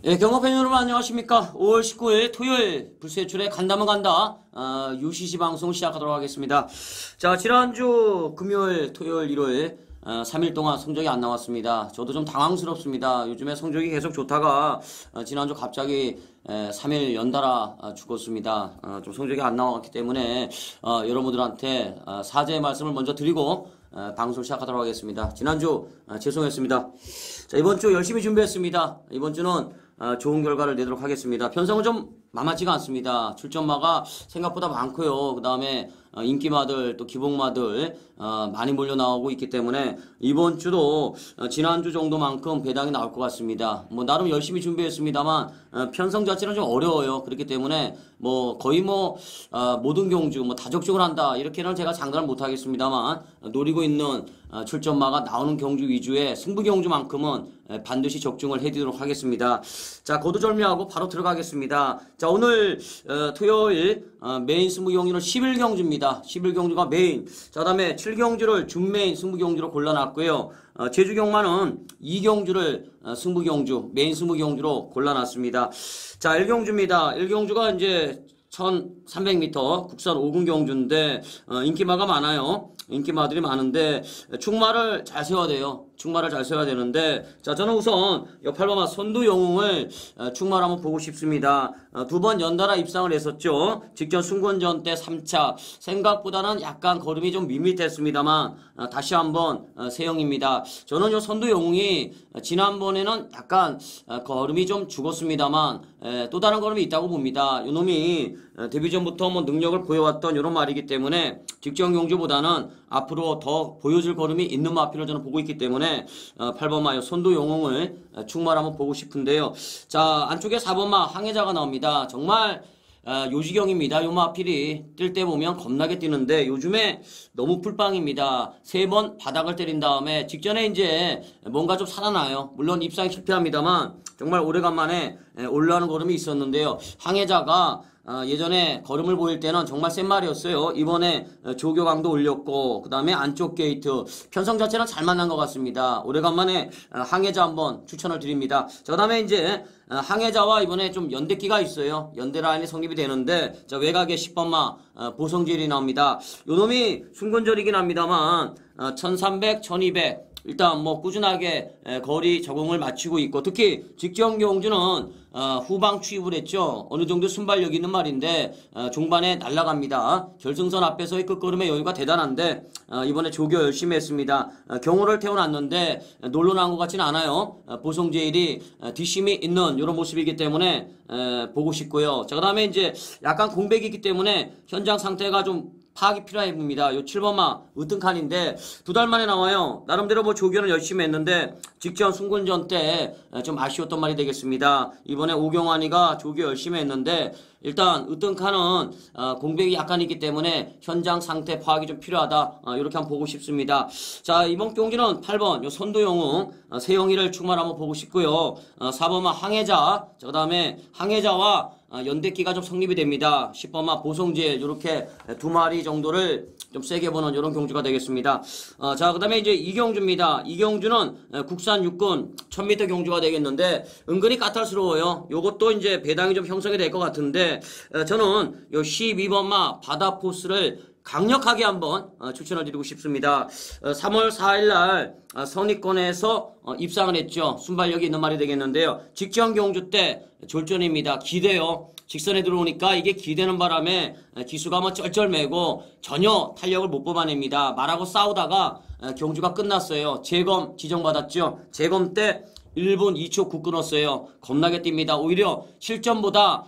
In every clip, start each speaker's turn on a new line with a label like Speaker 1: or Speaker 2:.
Speaker 1: 예, 경마팬 여러분 안녕하십니까. 5월 19일 토요일 불세출의 간다면 간다 UCC 방송을 시작하도록 하겠습니다. 자, 지난주 금요일, 토요일, 일요일 3일 동안 성적이 안 나왔습니다. 저도 좀 당황스럽습니다. 요즘에 성적이 계속 좋다가 지난주 갑자기 3일 연달아 죽었습니다. 좀 성적이 안 나왔기 때문에 여러분들한테 사죄의 말씀을 먼저 드리고 방송 시작하도록 하겠습니다. 지난주 죄송했습니다. 자, 이번 주 열심히 준비했습니다. 이번 주는 좋은 결과를 내도록 하겠습니다. 편성은 좀 만만치가 않습니다. 출전마가 생각보다 많고요. 그 다음에 인기마들 또 기복마들 많이 몰려 나오고 있기 때문에 이번 주도 지난주 정도만큼 배당이 나올 것 같습니다. 뭐 나름 열심히 준비했습니다만 편성 자체는 좀 어려워요. 그렇기 때문에 뭐 거의 모든 경주 다적중을 한다 이렇게는 제가 장담을 못하겠습니다만 노리고 있는 출전마가 나오는 경주 위주의 승부 경주만큼은 반드시 적중을 해드리도록 하겠습니다. 자, 거두절미하고 바로 들어가겠습니다. 자, 오늘 토요일 메인 승부 경주는 11경주입니다. 11경주가 메인. 자, 그 다음에 7경주를 준메인 승부 경주로 골라놨고요. 제주 경마는 2경주를 승부 경주, 메인 승부 경주로 골라놨습니다. 자, 1경주입니다. 1경주가 이제 1300m 국산 5군 경주인데 인기마가 많아요. 인기마들이 많은데 축마를 잘 세워야 돼요. 축마를 잘 세워야 되는데 자, 저는 우선 8번마 선두영웅을 축마를 한번 보고 싶습니다. 두 번 연달아 입상을 했었죠. 직전 순권전 때 3차 생각보다는 약간 걸음이 좀 밋밋했습니다만 다시 한번 세영입니다. 저는 요 선두영웅이 지난번에는 약간 걸음이 좀 죽었습니다만 또 다른 걸음이 있다고 봅니다. 요 놈이 데뷔전부터 능력을 보여왔던 이런 말이기 때문에 직전 경주보다는 앞으로 더 보여줄 걸음이 있는 마필을 저는 보고 있기 때문에 8번마 선두영웅을 축마를 한번 보고 싶은데요. 자, 안쪽에 4번마 항해자가 나옵니다. 정말 요지경입니다. 요 마필이 뛸 때 보면 겁나게 뛰는데 요즘에 너무 풀빵입니다. 3번 바닥을 때린 다음에 직전에 이제 뭔가 좀 살아나요. 물론 입상이 실패합니다만 정말 오래간만에 올라오는 걸음이 있었는데요. 항해자가 예전에 걸음을 보일 때는 정말 센 말이었어요. 이번에 조교강도 올렸고 그 다음에 안쪽 게이트 편성 자체는 잘 만난 것 같습니다. 오래간만에 항해자 한번 추천을 드립니다. 자, 그 다음에 이제 항해자와 이번에 좀 연대기가 있어요. 연대 라인이 성립이 되는데 자, 외곽에 10번마 보성질이 나옵니다. 요놈이 순건절이긴 합니다만 1300, 1200 일단 꾸준하게 거리 적응을 마치고 있고 특히 직전 경주는 후방 취입을 했죠. 어느 정도 순발력 있는 말인데 종반에 날아갑니다. 결승선 앞에서의 끝걸음의 여유가 대단한데 이번에 조교 열심히 했습니다. 경호를 태워놨는데 놀러 나온 것 같지는 않아요. 보성제일이 뒷심이 있는 이런 모습이기 때문에 보고 싶고요. 자, 그 다음에 이제 약간 공백이기 때문에 현장 상태가 좀 파악이 필요해 봅니다. 요 7번마 으뜸칸인데 2달 만에 나와요. 나름대로 조교는 열심히 했는데 직전 순군전 때 좀 아쉬웠던 말이 되겠습니다. 이번에 오경환이가 조교 열심히 했는데 일단 으뜸칸은 공백이 약간 있기 때문에 현장 상태 파악이 좀 필요하다. 이렇게 한번 보고 싶습니다. 자, 이번 경기는 8번 요 선두영웅 세영이를 축마를 한번 보고 싶고요. 4번마 항해자, 자, 그 다음에 항해자와 연대기가 좀 성립이 됩니다. 10번마 보성질 이렇게 2마리 정도를 좀 세게 보는 이런 경주가 되겠습니다. 자, 그 다음에 이제 이경주입니다. 이경주는 국산 6군 1000m 경주가 되겠는데 은근히 까탈스러워요. 요것도 이제 배당이 좀 형성이 될 것 같은데 저는 요 12번마 바다포스를 강력하게 한번 추천을 드리고 싶습니다. 3월 4일날 선입권에서 입상을 했죠. 순발력이 있는 말이 되겠는데요. 직전 경주 때 졸전입니다. 기대요. 직선에 들어오니까 이게 기대는 바람에 기수가 쩔쩔매고 전혀 탄력을 못 뽑아냅니다. 말하고 싸우다가 경주가 끝났어요. 재검 지정받았죠. 재검 때 1분 2초 9 끊었어요. 겁나게 뜁니다. 오히려 실전보다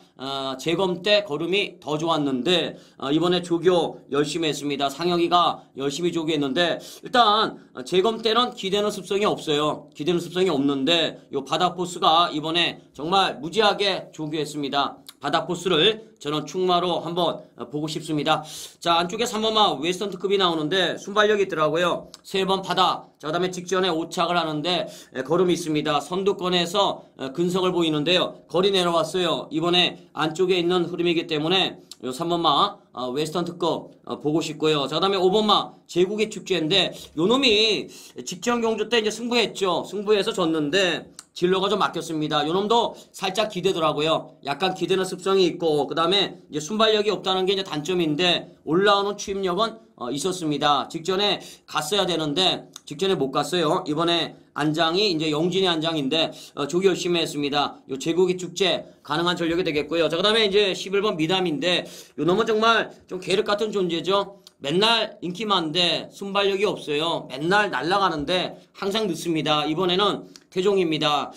Speaker 1: 재검 때 걸음이 더 좋았는데 이번에 조교 열심히 했습니다. 상혁이가 열심히 조교했는데 일단 재검 때는 기대는 습성이 없어요. 기대는 습성이 없는데 요 바닥포스가 이번에 정말 무지하게 조교했습니다. 바닥포스를 저는 축마로 한번 보고 싶습니다. 자, 안쪽에 3번마 웨스턴 특급이 나오는데 순발력이 있더라고요. 3번 바닥, 자, 그 다음에 직전에 5착을 하는데 걸음이 있습니다. 선두권에서 근성을 보이는데요. 거리 내려왔어요. 이번에 안쪽에 있는 흐름이기 때문에 요 3번마 웨스턴 특급 보고 싶고요. 자, 그다음에 5번마 제국의 축제인데 요 놈이 직전 경주 때 이제 승부했죠. 승부해서 졌는데 진로가 좀 막혔습니다. 요 놈도 살짝 기대더라고요. 약간 기대는 습성이 있고 그다음에 이제 순발력이 없다는 게 이제 단점인데 올라오는 추임력은 있었습니다. 직전에 갔어야 되는데 직전에 못 갔어요. 이번에 안장이 이제 영진의 안장인데 조기 열심히 했습니다. 요 제국의 축제 가능한 전력이 되겠고요. 자, 그다음에 이제 11번 미담인데 요 놈은 정말 좀 계륵 같은 존재죠. 맨날 인기 많은데 순발력이 없어요. 맨날 날아가는데 항상 늦습니다. 이번에는 태종입니다.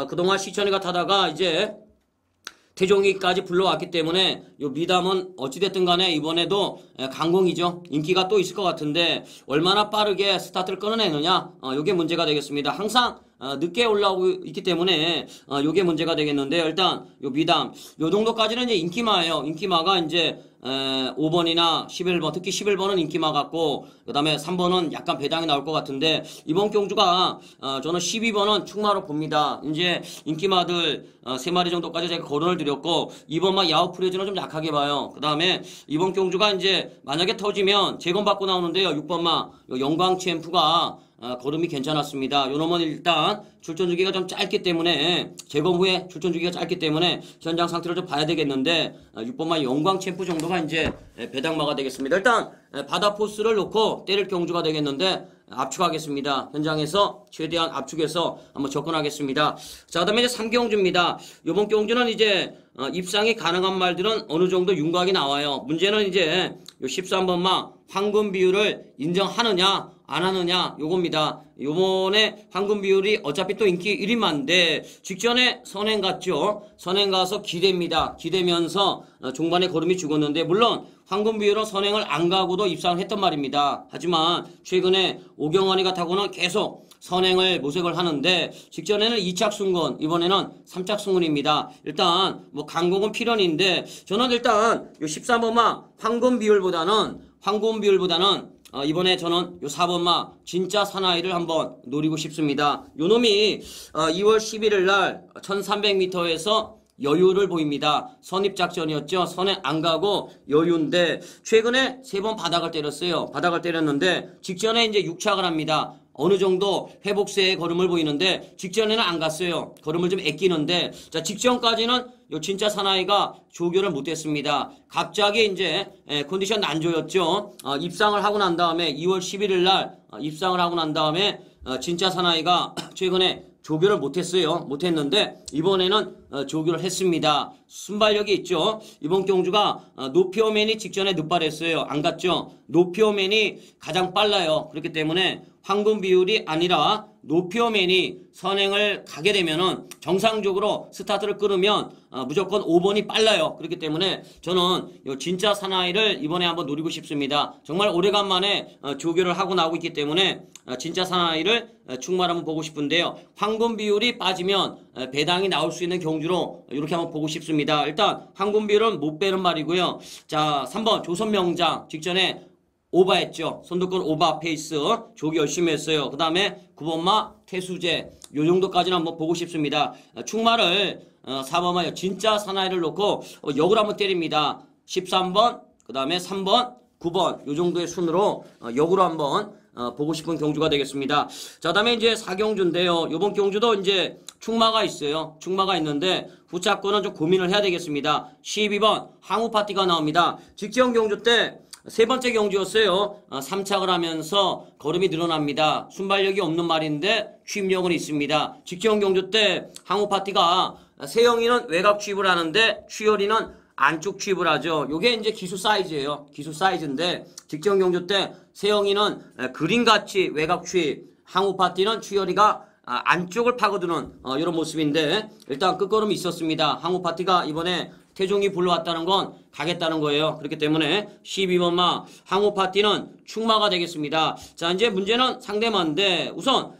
Speaker 1: 그동안 시천이가 타다가 이제 태종이까지 불러왔기 때문에 요 미담은 어찌됐든 간에 이번에도 강공이죠. 인기가 또 있을 것 같은데 얼마나 빠르게 스타트를 끊어내느냐 요게 문제가 되겠습니다. 항상 늦게 올라오고 있기 때문에 요게 문제가 되겠는데 일단 요 미담 요 정도까지는 이제 인기마예요. 인기마가 이제 5번이나 11번 특히 11번은 인기마 같고 그 다음에 3번은 약간 배당이 나올 것 같은데 이번 경주가 저는 12번은 충마로 봅니다. 이제 인기마들 3마리 정도까지 제가 거론을 드렸고 2번마 야후 프레즈는 좀 약하게 봐요. 그 다음에 이번 경주가 이제 만약에 터지면 재검받고 나오는데요. 6번마 영광 챔프가 걸음이 괜찮았습니다. 요 놈은 일단 출전 주기가 좀 짧기 때문에 재검 후에 출전 주기가 짧기 때문에 현장 상태를 좀 봐야 되겠는데 6번만 영광 챔프 정도가 이제 배당마가 되겠습니다. 일단 바다 포스를 놓고 때릴 경주가 되겠는데 압축하겠습니다. 현장에서 최대한 압축해서 한번 접근하겠습니다. 자, 그다음에 이제 3경주입니다. 이번 경주는 이제 입상이 가능한 말들은 어느 정도 윤곽이 나와요. 문제는 이제 요 13번마 황금 비율을 인정하느냐 안 하느냐 요겁니다. 요번에 황금 비율이 어차피 또 인기 1위만데 직전에 선행 갔죠. 선행 가서 기대입니다. 기대면서 종반에 걸음이 죽었는데 물론 황금 비율은 선행을 안 가고도 입상을 했단 말입니다. 하지만 최근에 오경환이가 타고는 계속 선행을 모색을 하는데 직전에는 2착 승군 이번에는 3착 승군입니다. 일단 뭐 강공은 필연인데 저는 일단 요 13번마 황금 비율보다는 이번에 저는 요 4번마 진짜 사나이를 한번 노리고 싶습니다. 요 놈이 2월 11일 날 1300m에서 여유를 보입니다. 선입작전이었죠. 선에 안 가고 여유인데 최근에 3번 바닥을 때렸어요. 바닥을 때렸는데 직전에 이제 6착을 합니다. 어느 정도 회복세의 걸음을 보이는데 직전에는 안 갔어요. 걸음을 좀 아끼는데 자 직전까지는 요 진짜 사나이가 조교를 못했습니다. 갑자기 이제 컨디션 난조였죠. 입상을 하고 난 다음에 2월 11일 날 입상을 하고 난 다음에 진짜 사나이가 최근에 조교를 못했어요. 못했는데 이번에는 조교를 했습니다. 순발력이 있죠. 이번 경주가 노피오맨이 직전에 늦발했어요. 안 갔죠. 노피오맨이 가장 빨라요. 그렇기 때문에 황금 비율이 아니라 노피오맨이 선행을 가게 되면은 정상적으로 스타트를 끊으면 무조건 5번이 빨라요. 그렇기 때문에 저는 요 진짜 사나이를 이번에 한번 노리고 싶습니다. 정말 오래간만에 조교를 하고 나오고 있기 때문에 진짜 사나이를 충만 한번 보고 싶은데요. 황금 비율이 빠지면 배당이 나올 수 있는 경주로 이렇게 한번 보고 싶습니다. 일단 황금 비율은 못 빼는 말이고요. 자, 3번 조선명장 직전에 오바했죠. 선두권 오바 페이스 조기 열심히 했어요. 그 다음에 9번마 태수제 요 정도까지는 한번 보고 싶습니다. 충마를 4번마 진짜 사나이를 놓고 역으로 한번 때립니다. 13번 그 다음에 3번 9번 요 정도의 순으로 역으로 한번 보고 싶은 경주가 되겠습니다. 자, 그다음에 이제 4경주인데요. 요번 경주도 이제 충마가 있어요. 충마가 있는데 후차권은 좀 고민을 해야 되겠습니다. 12번 항우 파티가 나옵니다. 직전 경주 때 세 번째 경주였어요. 3착을 하면서 걸음이 늘어납니다. 순발력이 없는 말인데 취임력은 있습니다. 직전 경주 때 항우 파티가 세영이는 외곽 취입을 하는데 취열이는 안쪽 취입을 하죠. 요게 이제 기수 사이즈예요. 기수 사이즈인데 직전 경주 때 세영이는 그림같이 외곽 취입, 항우 파티는 취열이가 안쪽을 파고드는 이런 모습인데 일단 끝걸음이 있었습니다. 항우 파티가 이번에 태종이 불러왔다는 건 가겠다는 거예요. 그렇기 때문에 12번마 항우 파티는 충마가 되겠습니다. 자, 이제 문제는 상대마인데 우선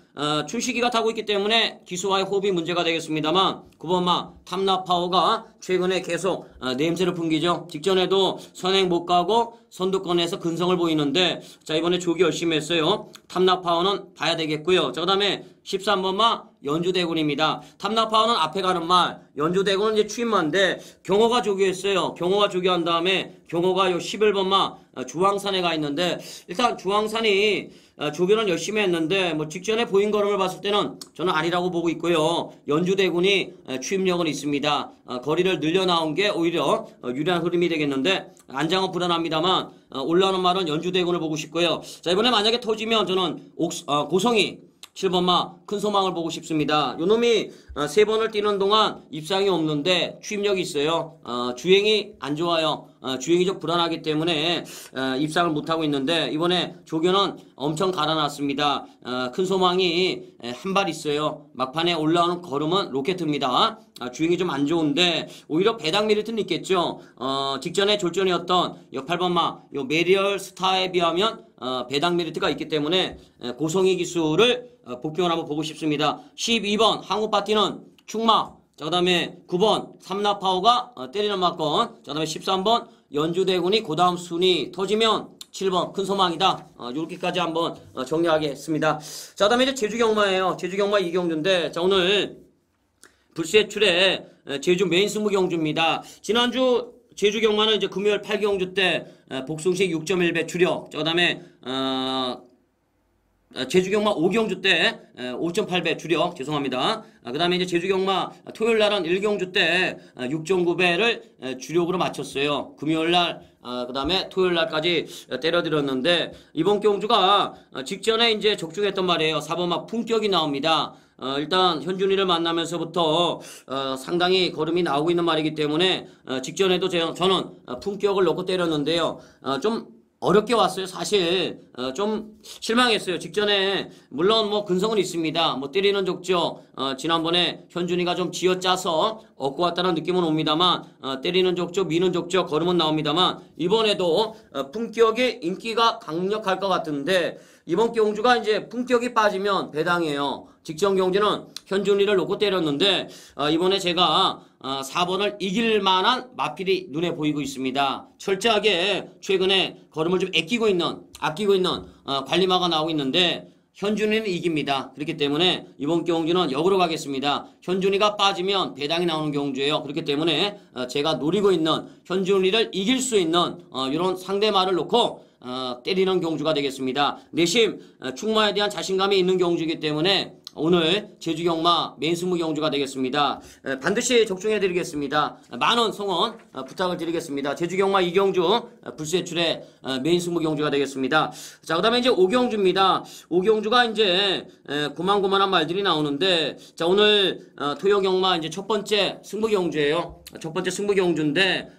Speaker 1: 춘식이가 타고 있기 때문에 기수와의 호흡이 문제가 되겠습니다만 9번마 탐나파워가 최근에 계속 냄새를 풍기죠. 직전에도 선행 못 가고 선두권에서 근성을 보이는데 자, 이번에 조기 열심히 했어요. 탐나파워는 봐야 되겠고요. 자, 그 다음에 13번마 연주대군입니다. 탐나파워는 앞에 가는 말, 연주대군은 이제 추임마인데 경호가 조교했어요. 경호가 조교한 다음에 경호가 요 11번마 주황산에 가 있는데 일단 주황산이 조교는 열심히 했는데 뭐 직전에 보인 걸음을 봤을 때는 저는 아니라고 보고 있고요. 연주대군이 추임력은 있습니다. 거리를 늘려 나온 게 오히려 유리한 흐름이 되겠는데 안장은 불안합니다만 올라오는 말은 연주대군을 보고 싶고요. 자, 이번에 만약에 터지면 저는 고성이 7번마 큰 소망을 보고 싶습니다. 요놈이 3번을 뛰는 동안 입상이 없는데 추임력이 있어요. 주행이 안 좋아요. 주행이 좀 불안하기 때문에 입상을 못하고 있는데 이번에 조교는 엄청 갈아놨습니다. 큰 소망이 한 발 있어요. 막판에 올라오는 걸음은 로켓입니다. 주행이 좀 안 좋은데 오히려 배당 메리트는 있겠죠. 직전에 졸전이었던 8번마 요 메리얼 스타에 비하면 배당 메리트가 있기 때문에 고성희 기수를 복병을 한번 보고 싶습니다. 12번 항우파티는 충마, 자, 그 다음에 9번 삼라파워가 때리는 막건, 자, 그 다음에 13번 연주대군이 그 다음 순위 터지면 7번 큰 소망이다. 요렇게까지 한번 정리하겠습니다. 자, 그 다음에 이제 제주경마예요. 제주경마 이경주인데, 자, 오늘 불세출에 제주 메인 스무 경주입니다. 지난주 제주경마는 이제 금요일 8경주 때 복숭식 6.1배 주력, 자, 그 다음에 제주경마 5경주 때 5.8배 주력, 죄송합니다. 그 다음에 이제 제주경마 토요일 날은 1경주 때 6.9배를 주력으로 마쳤어요. 금요일 날, 그 다음에 토요일 날까지 때려드렸는데, 이번 경주가 직전에 이제 적중했던 말이에요. 4번마 품격이 나옵니다. 일단 현준이를 만나면서부터 상당히 걸음이 나오고 있는 말이기 때문에 직전에도 저는 품격을 놓고 때렸는데요. 좀 어렵게 왔어요. 사실 좀 실망했어요. 직전에 물론 뭐 근성은 있습니다. 뭐 때리는 족죠. 지난번에 현준이가 좀 쥐어짜서 얻고 왔다는 느낌은 옵니다만 때리는 족죠, 미는 족죠, 걸음은 나옵니다만 이번에도 품격의 인기가 강력할 것 같은데 이번 경주가 이제 품격이 빠지면 배당이에요. 직전 경주는 현준이를 놓고 때렸는데 이번에 제가 4번을 이길 만한 마필이 눈에 보이고 있습니다. 철저하게 최근에 걸음을 좀 아끼고 있는 관리마가 나오고 있는데 현준이는 이깁니다. 그렇기 때문에 이번 경주는 역으로 가겠습니다. 현준이가 빠지면 배당이 나오는 경주예요. 그렇기 때문에 제가 노리고 있는 현준이를 이길 수 있는 이런 상대마를 놓고 때리는 경주가 되겠습니다. 내심 충마에 대한 자신감이 있는 경주이기 때문에 오늘 제주경마 메인스무 경주가 되겠습니다. 반드시 적중해드리겠습니다. 많은 성원 부탁을 드리겠습니다. 제주경마 이경주 불세출의 메인스무 경주가 되겠습니다. 자, 그 다음에 이제 5경주입니다. 5경주가 이제 고만고만한 말들이 나오는데, 자, 오늘 토요경마 이제 첫 번째 승부 경주예요. 첫 번째 승부 경주인데,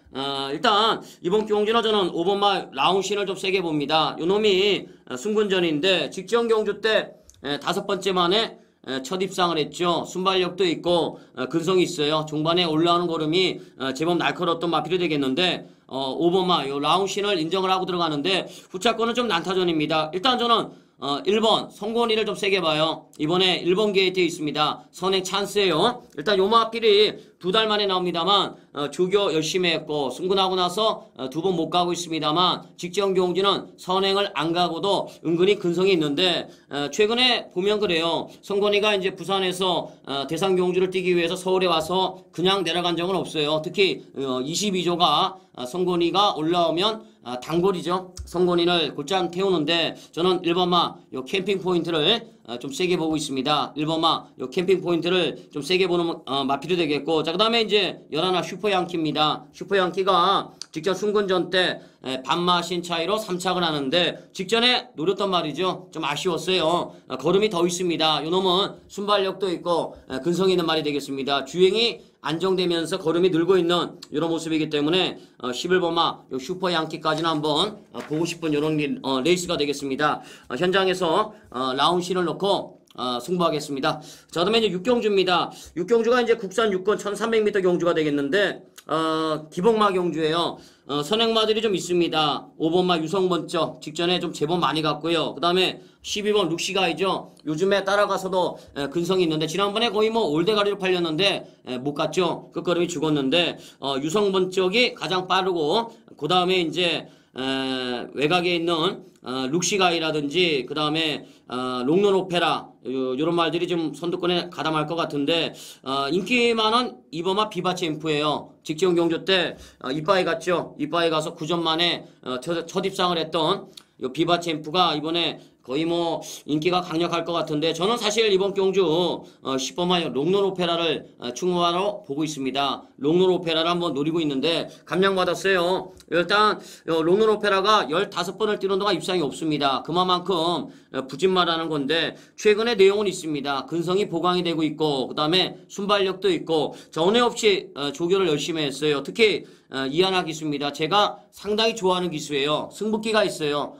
Speaker 1: 일단 이번 경주는 저는 5번마 라운신을 좀 세게 봅니다. 요놈이 승군전인데 직전 경주 때 5번째 만에 첫 입상을 했죠. 순발력도 있고 근성이 있어요. 중반에 올라오는 걸음이 제법 날카로웠던 마필이 되겠는데 5번마 요 라운신을 인정을 하고 들어가는데 후차권은 좀 난타전입니다. 일단 저는 1번 성권이를 좀 세게 봐요. 이번에 1번 게이트에 있습니다. 선행 찬스예요. 일단 요 마필이 2달 만에 나옵니다만 조교 열심히 했고 승군하고 나서 2번 못 가고 있습니다만 직전 경주는 선행을 안 가고도 은근히 근성이 있는데 최근에 보면 그래요. 성권이가 이제 부산에서 대상 경주를 뛰기 위해서 서울에 와서 그냥 내려간 적은 없어요. 특히 22조가 성권이가 올라오면 단골이죠. 성권이를 곧장 태우는데 저는 1번마 요 캠핑 포인트를 좀 세게 보고 있습니다. 1번마 요 캠핑 포인트를 좀 세게 보는 마필이 되겠고, 자, 그 다음에 이제 11화 슈퍼양키입니다. 슈퍼양키가 직전 승군전 때 반마신 차이로 3착을 하는데 직전에 노렸던 말이죠. 좀 아쉬웠어요. 걸음이 더 있습니다. 요 놈은 순발력도 있고 근성이 있는 말이 되겠습니다. 주행이 안정되면서 걸음이 늘고 있는 이런 모습이기 때문에 11번마 슈퍼 양키까지는 한번 보고 싶은 이런 레이스가 되겠습니다. 현장에서 라운신을 넣고 승부하겠습니다. 자, 그다음에 이제 6경주입니다. 6경주가 이제 국산 6권 1300m 경주가 되겠는데 기복마 경주예요. 선행마들이 좀 있습니다. 5번마 유성번쩍 직전에 좀 제법 많이 갔고요. 그 다음에 12번 룩시가이죠. 요즘에 따라가서도 근성이 있는데 지난번에 거의 뭐 올대가리로 팔렸는데 못 갔죠. 끝걸음이 죽었는데 유성번쩍이 가장 빠르고 그 다음에 이제 외곽에 있는 룩시가이라든지 그 다음에 롱런 오페라 요런 말들이 좀 선두권에 가담할 것 같은데 인기 많은 이범아 비바 챔프예요. 직전 경주 때 이빠이 갔죠. 이빠이 가서 9전 만에 첫 입상을 했던 요 비바 챔프가 이번에 거의 뭐 인기가 강력할 것 같은데 저는 사실 이번 경주 10번만 롱런 오페라를 충무하러 보고 있습니다. 롱런 오페라를 한번 노리고 있는데 감량받았어요. 일단 롱런 오페라가 15번을 뛰는 동안 입상이 없습니다. 그만큼 부진마라는 건데 최근에 내용은 있습니다. 근성이 보강이 되고 있고 그 다음에 순발력도 있고 전에 없이 조교를 열심히 했어요. 특히 이하나 기수입니다. 제가 상당히 좋아하는 기수예요. 승부기가 있어요.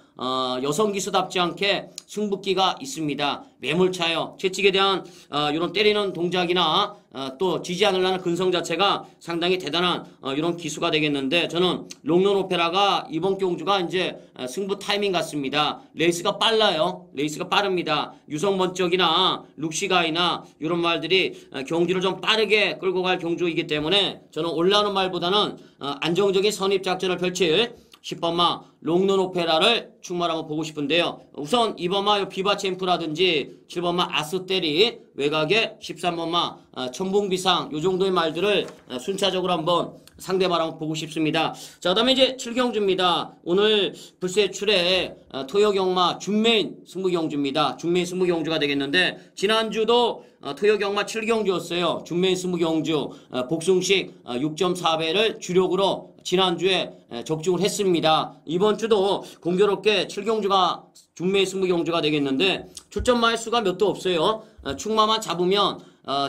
Speaker 1: 여성 기수답지 않게 승부기가 있습니다. 매몰차요. 채찍에 대한 이런 때리는 동작이나 또 지지 않으려는 근성 자체가 상당히 대단한 이런 기수가 되겠는데 저는 롱런 오페라가 이번 경주가 이제 승부 타이밍 같습니다. 레이스가 빨라요. 레이스가 빠릅니다. 유성번쩍이나 룩시가이나 이런 말들이 경주를 좀 빠르게 끌고 갈 경주이기 때문에 저는 올라오는 말보다는 안정적인 선입 작전을 펼칠 10번마 롱런 오페라를 충무하러 한번 보고 싶은데요. 우선 2번마 비바 챔프라든지 7번마 아스테리 외곽에 13번마 천봉비상 요 정도의 말들을 순차적으로 한번 상대방 한번 보고 싶습니다. 자, 그 다음에 이제 7경주입니다. 오늘 불세출의 토요경마 준메인 승부경주입니다. 준메인 승부경주가 되겠는데 지난주도 토요경마 7경주였어요. 준메인 승부경주 복숭식 6.4배를 주력으로 지난주에 적중을 했습니다. 이번 주도 공교롭게 7경주가 준메인 승부경주가 되겠는데 출전마의 수가 몇 도 없어요. 충마만 잡으면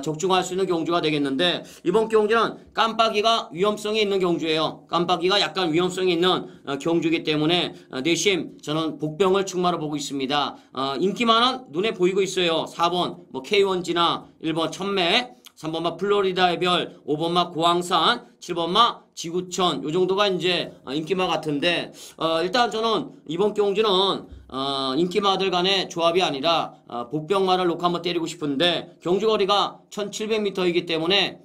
Speaker 1: 적중할 수 있는 경주가 되겠는데 이번 경주는 깜빡이가 위험성이 있는 경주예요. 깜빡이가 약간 위험성이 있는 경주이기 때문에 내심 저는 복병을 충마로 보고 있습니다. 인기 많은 눈에 보이고 있어요. 4번 뭐 K1G나 1번 천매 3번마 플로리다의 별, 5번마 고항산, 7번마 지구천 요 정도가 이제 인기마 같은데 일단 저는 이번 경주는 인기마들 간의 조합이 아니라 복병마를 놓고 한번 때리고 싶은데 경주거리가 1700m이기 때문에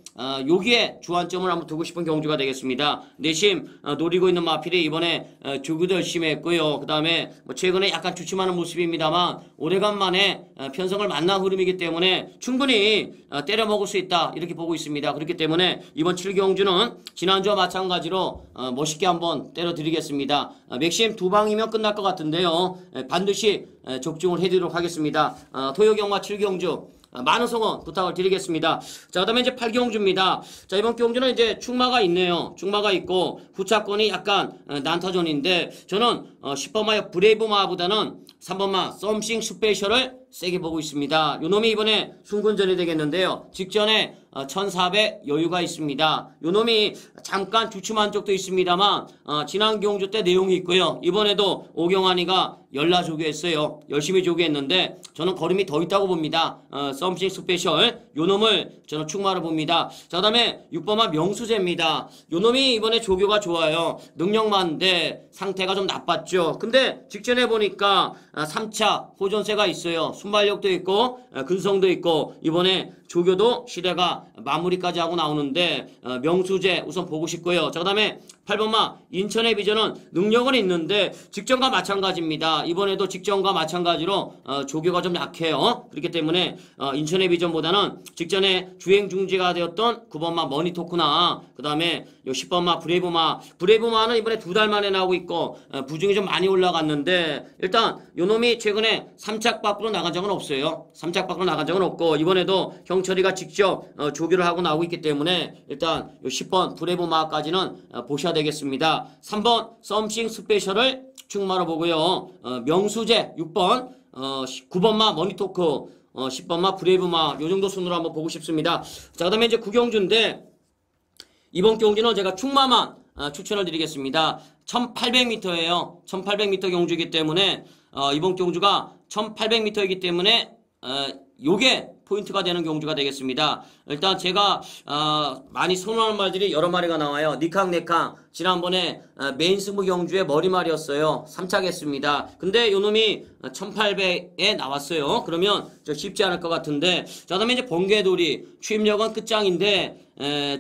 Speaker 1: 여기에 주안점을 한번 두고 싶은 경주가 되겠습니다. 내심 노리고 있는 마필이 이번에 조교도 열심히 했고요. 그 다음에 뭐 최근에 약간 주춤하는 모습입니다만 오래간만에 편성을 만난 흐름이기 때문에 충분히 때려 먹을 수 있다 이렇게 보고 있습니다. 그렇기 때문에 이번 7경주는 지난주와 마찬가지로 멋있게 한번 때려 드리겠습니다. 맥심 2방이면 끝날 것 같은데요. 반드시 적중을 해드리도록 하겠습니다. 토요경마 7경주 많은 성원 부탁을 드리겠습니다. 자, 그 다음에 이제 8경주입니다. 자, 이번 경주는 이제 충마가 있네요. 충마가 있고 후차권이 약간 난타전인데 저는 10번마 브레이브마보다는 3번마 썸씽 스페셜을 세게 보고 있습니다. 요놈이 이번에 순군전이 되겠는데요. 직전에 1400 여유가 있습니다. 요놈이 잠깐 주춤한 적도 있습니다만 지난 경주 때 내용이 있고요. 이번에도 오경환이가 연라 조교했어요. 열심히 조교했는데 저는 걸음이 더 있다고 봅니다. 썸씽 스페셜 요놈을 저는 충마로 봅니다. 자, 그 다음에 6번마 명수제입니다. 요놈이 이번에 조교가 좋아요. 능력만데 상태가 좀 나빴죠. 근데 직전에 보니까 3차 호전세가 있어요. 순발력도 있고 근성도 있고 이번에 조교도 시대가 마무리까지 하고 나오는데 명수제 우선 보고 싶고요. 자, 그 다음에 8번마 인천의 비전은 능력은 있는데 직전과 마찬가지입니다. 이번에도 직전과 마찬가지로 조교가 좀 약해요. 그렇기 때문에 인천의 비전보다는 직전에 주행 중지가 되었던 9번마 머니토크나 그 다음에 10번마 브레이브마는 이번에 2달 만에 나오고 있고 부중이 좀 많이 올라갔는데 일단 요놈이 최근에 3착 밖으로 나간 적은 없어요. 3착 밖으로 나간 적은 없고 이번에도 형철이가 직접 조교를 하고 나오고 있기 때문에 일단 요 10번 브레이브마까지는 보셔야 되겠습니다. 3번 썸씽 스페셜을 충마로 보고요. 명수제 6번 9번마 머니토크 10번마 브레이브마 요 정도 순으로 한번 보고 싶습니다. 자, 그 다음에 이제 9경주인데 이번 경주는 제가 충마만 추천을 드리겠습니다. 1800m예요. 1800m 경주이기 때문에 이번 경주가 1800m이기 때문에 요게 포인트가 되는 경주가 되겠습니다. 일단 제가 많이 선호하는 말들이 여러 마리가 나와요. 니캉 네캉 지난번에 메인 승부 경주의 머리말이었어요. 3착했습니다. 근데 요놈이 1800에 나왔어요. 그러면 쉽지 않을 것 같은데 자, 그다음에 이제 번개돌이 취임력은 끝장인데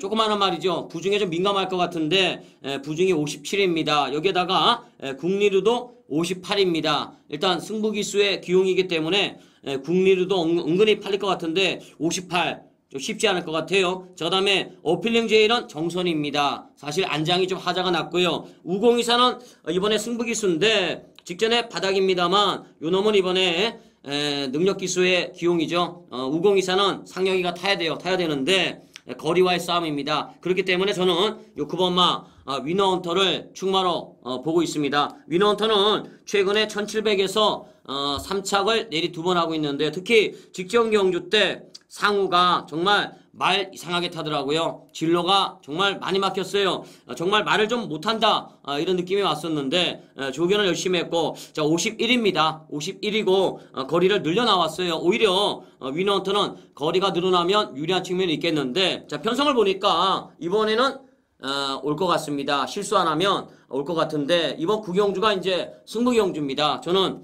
Speaker 1: 조그마한 말이죠. 부중에 좀 민감할 것 같은데 부중이 57입니다. 여기에다가 국리루도 58입니다. 일단 승부기수의 기용이기 때문에 국리루도 은근히 팔릴 것 같은데 58 좀 쉽지 않을 것 같아요. 자, 그 다음에 어필링 제일은 정선입니다. 사실 안장이 좀 하자가 났고요. 우공이사는 이번에 승부기수인데 직전에 바닥입니다만 요 놈은 이번에 능력기수의 기용이죠. 우공이사는 상영이가 타야 되는데 거리와의 싸움입니다. 그렇기 때문에 저는 요 9번마 위너헌터를 충마로 보고 있습니다. 위너헌터는 최근에 1700에서 3착을 내리 2번 하고 있는데 특히 직전 경주 때 상우가 정말 말 이상하게 타더라고요. 진로가 정말 많이 막혔어요. 정말 말을 좀 못한다 이런 느낌이 왔었는데 조견을 열심히 했고 자 51입니다. 51이고 거리를 늘려 나왔어요. 오히려 위너헌터는 거리가 늘어나면 유리한 측면이 있겠는데 자 편성을 보니까 이번에는 올 것 같습니다. 실수 안 하면 올 것 같은데 이번 구경주가 이제 승부경주입니다. 저는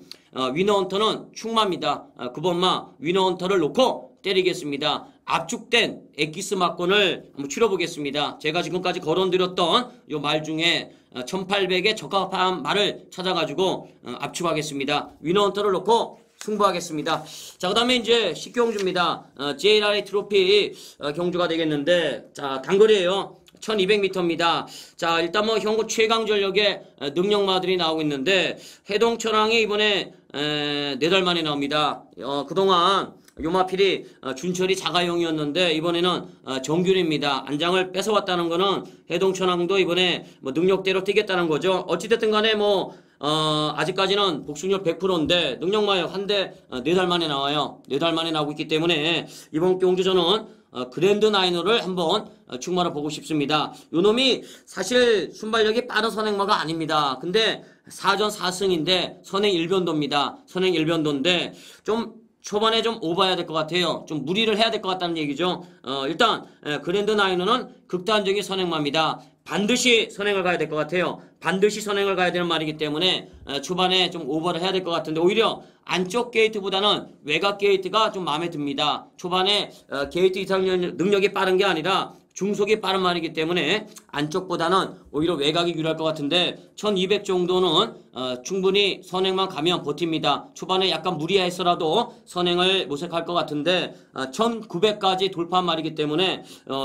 Speaker 1: 위너헌터는 충마입니다. 9번마 위너헌터를 놓고 때리겠습니다. 압축된 엑기스 막권을 한번 추려보겠습니다. 제가 지금까지 거론드렸던 요 말 중에 1800에 적합한 말을 찾아가지고 압축하겠습니다. 위너헌터를 놓고 승부하겠습니다. 자, 그 다음에 이제 10경주입니다. JRA 트로피 경주가 되겠는데, 자, 단거리에요. 1200m입니다. 자, 일단 뭐 현구 최강 전력의 능력마들이 나오고 있는데, 해동천왕이 이번에 4달 만에 나옵니다. 그동안 요마필이 준철이 자가용이었는데 이번에는 정균입니다. 안장을 뺏어왔다는 거는 해동천왕도 이번에 뭐 능력대로 뛰겠다는 거죠. 어찌됐든 간에 뭐 아직까지는 복수률 100%인데 능력마역 한대 4달 만에 나와요. 4달 만에 나오고 있기 때문에 이번 경주 저는 그랜드 나이너를 한번 충마로 보고 싶습니다. 요 놈이 사실 순발력이 빠른 선행마가 아닙니다. 근데 4전 4승인데 선행 1변도입니다. 선행 1변도인데 좀 초반에 좀 오버해야 될 것 같아요. 좀 무리를 해야 될 것 같다는 얘기죠. 일단 그랜드 나이너는 극단적인 선행마입니다. 반드시 선행을 가야 될 것 같아요. 반드시 선행을 가야 되는 말이기 때문에 초반에 좀 오버를 해야 될 것 같은데 오히려 안쪽 게이트보다는 외곽 게이트가 좀 마음에 듭니다. 초반에 게이트 이상 능력이 빠른 게 아니라 중속이 빠른 말이기 때문에 안쪽보다는 오히려 외곽이 유리할 것 같은데 1200 정도는 충분히 선행만 가면 버팁니다. 초반에 약간 무리했어라도 선행을 모색할 것 같은데 1900까지 돌파한 말이기 때문에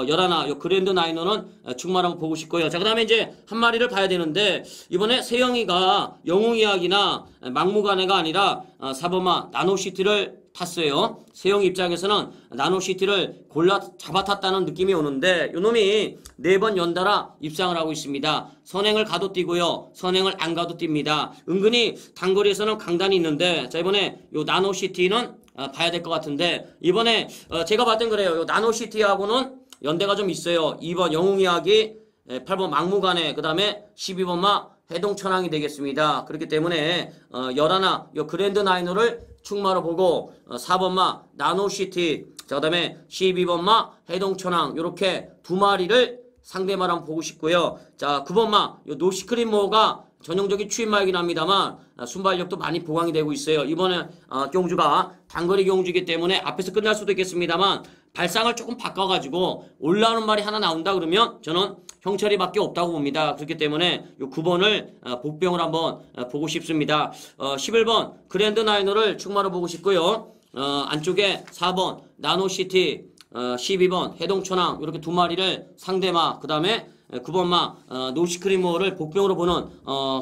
Speaker 1: 열하나 그랜드 나이너는 충만하고 보고 싶고요. 자, 그 다음에 이제 한 마리를 봐야 되는데 이번에 세영이가 영웅이야기나 막무가내가 아니라 4번마 나노시티를 탔어요. 세영 입장에서는 나노시티를 골라 잡아탔다는 느낌이 오는데 요놈이 4번 연달아 입상을 하고 있습니다. 선행을 가도 뛰고요. 선행을 안 가도 뜁니다. 은근히 단거리에서는 강단이 있는데 자 이번에 요 나노시티는 봐야 될 것 같은데 이번에 제가 봤을 땐 그래요. 요 나노시티하고는 연대가 좀 있어요. 2번 영웅이야기 8번 막무가내 그 다음에 12번마 해동천왕이 되겠습니다. 그렇기 때문에 열하나 요 그랜드 나이너를 충마로 보고 4번마 나노시티 자 그다음에 12번마 해동천왕 요렇게 두 마리를 상대마랑 보고 싶고요. 자 9번마 요 노시크림모가 전형적인 추임마이긴 합니다만 순발력도 많이 보강이 되고 있어요. 이번에 경주가 단거리 경주이기 때문에 앞에서 끝날 수도 있겠습니다만 발상을 조금 바꿔가지고 올라오는 말이 하나 나온다 그러면 저는 형철이밖에 없다고 봅니다. 그렇기 때문에 요 9번을 복병을 한번 보고 싶습니다. 11번 그랜드 나이너를 충마로 보고 싶고요. 안쪽에 4번 나노시티 12번 해동천왕 이렇게 두 마리를 상대마 그 다음에 9번마 노시크리모를 복병으로 보는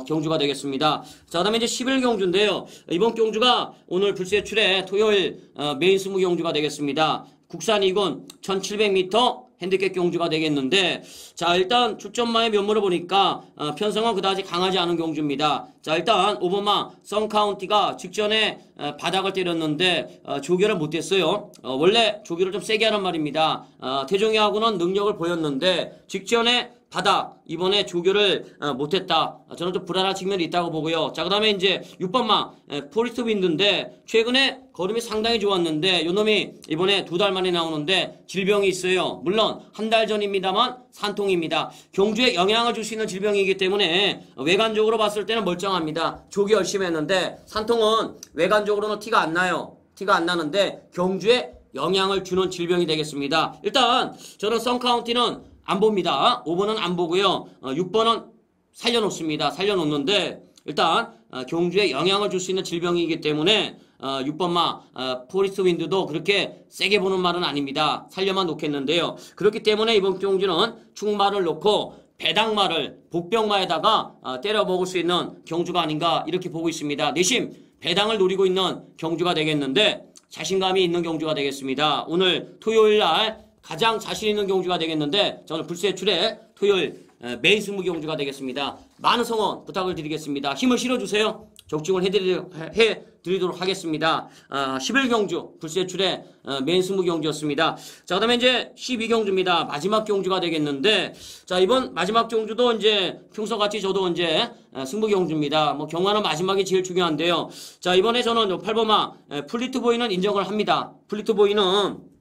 Speaker 1: 경주가 되겠습니다. 자, 그 다음에 이제 11경주인데요. 이번 경주가 오늘 불세출의 토요일 메인 승부 경주가 되겠습니다. 국산 2군 1700m 핸디캡 경주가 되겠는데 자 일단 출전마의 면모를 보니까 편성은 그다지 강하지 않은 경주입니다. 자 일단 5번마 썬카운티가 직전에 바닥을 때렸는데 조결을 못했어요. 원래 조결을 좀 세게 하는 말입니다. 태종이하고는 능력을 보였는데 직전에 바닥 이번에 조교를 못했다. 저는 좀 불안한 측면이 있다고 보고요. 자, 그 다음에 이제 6번마 포리스트 윈드인데 최근에 걸음이 상당히 좋았는데 요놈이 이번에 2달 만에 나오는데 질병이 있어요. 물론 한 달 전입니다만 산통입니다. 경주에 영향을 줄 수 있는 질병이기 때문에 외관적으로 봤을 때는 멀쩡합니다. 조기 열심히 했는데 산통은 외관적으로는 티가 안 나요. 티가 안 나는데 경주에 영향을 주는 질병이 되겠습니다. 일단 저는 썬카운티는 안 봅니다. 5번은 안 보고요. 6번은 살려놓습니다. 살려놓는데 일단 경주에 영향을 줄 수 있는 질병이기 때문에 6번마 포리스트 윈드도 그렇게 세게 보는 말은 아닙니다. 살려만 놓겠는데요. 그렇기 때문에 이번 경주는 축마를 놓고 배당마를 복병마에다가 때려 먹을 수 있는 경주가 아닌가 이렇게 보고 있습니다. 내심 배당을 노리고 있는 경주가 되겠는데 자신감이 있는 경주가 되겠습니다. 오늘 토요일 날 가장 자신 있는 경주가 되겠는데 저는 불세출의 토요일 메인 승부 경주가 되겠습니다. 많은 성원 부탁을 드리겠습니다. 힘을 실어주세요. 적중을 해드리도록 하겠습니다. 11경주 불세출의 메인 승부 경주였습니다. 자, 그 다음에 이제 12경주입니다. 마지막 경주가 되겠는데, 자, 이번 마지막 경주도 이제 평소같이 저도 이제 승부 경주입니다. 뭐 경마는 마지막이 제일 중요한데요. 자, 이번에 저는 8번마 플리트보이는 인정을 합니다. 플리트보이는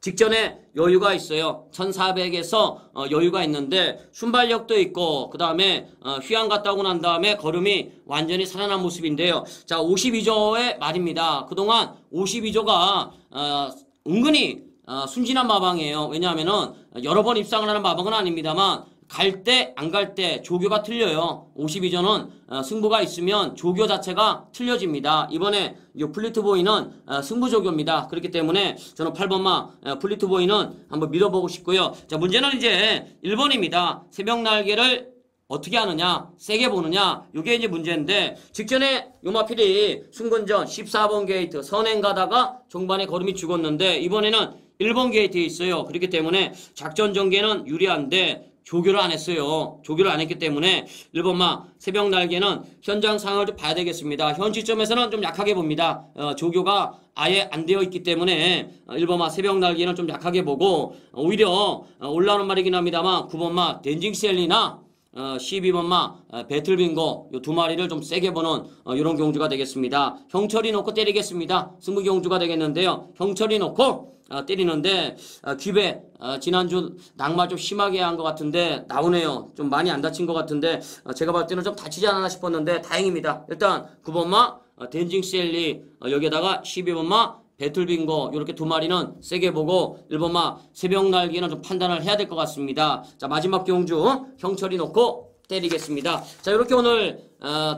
Speaker 1: 직전에 여유가 있어요. 1400에서 여유가 있는데 순발력도 있고 그 다음에 휴양 갔다 오고 난 다음에 걸음이 완전히 살아난 모습인데요. 자, 52조의 말입니다. 그동안 52조가 은근히 순진한 마방이에요. 왜냐하면은 여러 번 입상을 하는 마방은 아닙니다만 갈 때 안 갈 때 조교가 틀려요. 52조는 승부가 있으면 조교 자체가 틀려집니다. 이번에 이 플리트보이는 승부 조교입니다. 그렇기 때문에 저는 8번마 플리트보이는 한번 믿어보고 싶고요. 자, 문제는 이제 1번입니다. 새벽 날개를 어떻게 하느냐, 세게 보느냐, 이게 이제 문제인데, 직전에 요마필이 순근전 14번 게이트 선행 가다가 종반에 걸음이 죽었는데, 이번에는 1번 게이트에 있어요. 그렇기 때문에 작전 전개는 유리한데, 조교를 안 했어요. 조교를 안 했기 때문에 1번마 새벽 날개는 현장 상황을 좀 봐야 되겠습니다. 현 시점에서는 좀 약하게 봅니다. 조교가 아예 안 되어 있기 때문에 1번마 새벽 날개는 좀 약하게 보고 오히려 올라오는 말이긴 합니다만 9번마 덴징셀리나 12번마 배틀빙고 이 두 마리를 좀 세게 보는 이런 경주가 되겠습니다. 형철이 놓고 때리겠습니다. 승부 경주가 되겠는데요. 형철이 놓고 때리는데 귀배 지난주 낙마 좀 심하게 한 것 같은데 나오네요. 좀 많이 안 다친 것 같은데 제가 봤을 때는 좀 다치지 않았나 싶었는데 다행입니다. 일단 9번마 덴징셀리 여기에다가 12번마 배틀빙고 이렇게 두 마리는 세게 보고 1번마 새벽 날개는 좀 판단을 해야 될 것 같습니다. 자, 마지막 경주 형철이 놓고 때리겠습니다. 자, 이렇게 오늘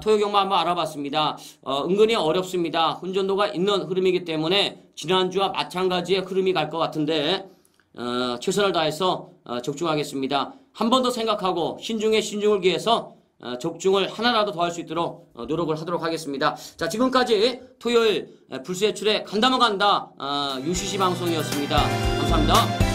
Speaker 1: 토요경마 한번 알아봤습니다. 은근히 어렵습니다. 훈전도가 있는 흐름이기 때문에 지난주와 마찬가지의 흐름이 갈 것 같은데 최선을 다해서 적중하겠습니다. 한 번 더 생각하고 신중에 신중을 기해서 적중을 하나라도 더 할 수 있도록 노력을 하도록 하겠습니다. 자, 지금까지 토요일 불세출에 간다면 간다 UCC 방송이었습니다. 감사합니다.